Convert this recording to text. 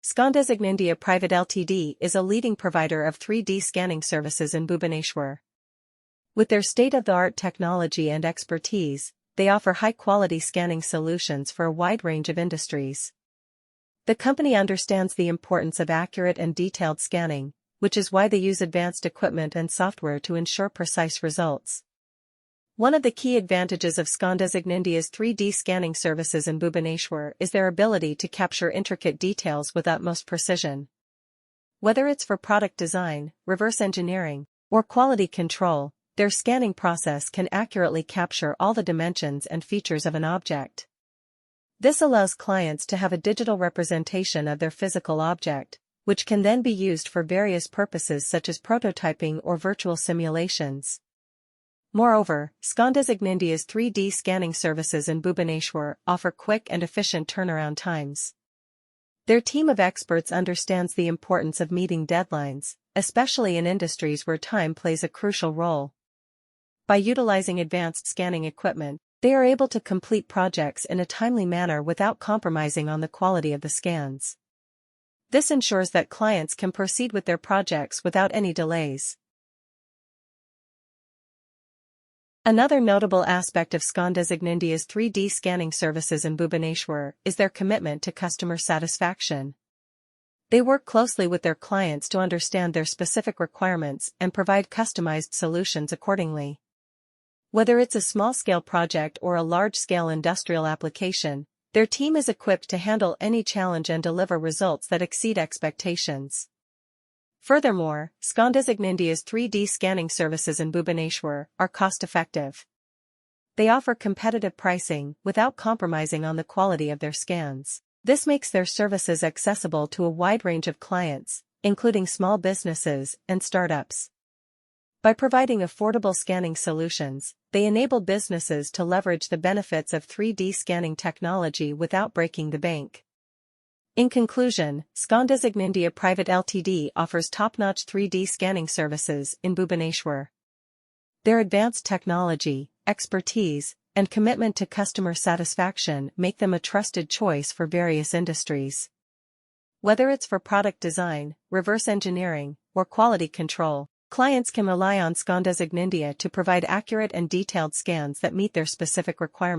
Scondesignindia Private Ltd is a leading provider of 3D scanning services in Bhubaneswar. With their state-of-the-art technology and expertise, they offer high-quality scanning solutions for a wide range of industries. The company understands the importance of accurate and detailed scanning, which is why they use advanced equipment and software to ensure precise results. One of the key advantages of Scondesignindia's 3D scanning services in Bhubaneswar is their ability to capture intricate details with utmost precision. Whether it's for product design, reverse engineering, or quality control, their scanning process can accurately capture all the dimensions and features of an object. This allows clients to have a digital representation of their physical object, which can then be used for various purposes such as prototyping or virtual simulations. Moreover, Scondesignindia's 3D scanning services in Bhubaneswar offer quick and efficient turnaround times. Their team of experts understands the importance of meeting deadlines, especially in industries where time plays a crucial role. By utilizing advanced scanning equipment, they are able to complete projects in a timely manner without compromising on the quality of the scans. This ensures that clients can proceed with their projects without any delays. Another notable aspect of Scondesignindia's 3D scanning services in Bhubaneswar is their commitment to customer satisfaction. They work closely with their clients to understand their specific requirements and provide customized solutions accordingly. Whether it's a small-scale project or a large-scale industrial application, their team is equipped to handle any challenge and deliver results that exceed expectations. Furthermore, Scondesignindia's 3D scanning services in Bhubaneswar are cost-effective. They offer competitive pricing without compromising on the quality of their scans. This makes their services accessible to a wide range of clients, including small businesses and startups. By providing affordable scanning solutions, they enable businesses to leverage the benefits of 3D scanning technology without breaking the bank. In conclusion, Scondesignindia Private Ltd offers top-notch 3D scanning services in Bhubaneswar. Their advanced technology, expertise, and commitment to customer satisfaction make them a trusted choice for various industries. Whether it's for product design, reverse engineering, or quality control, clients can rely on Scondesignindia to provide accurate and detailed scans that meet their specific requirements.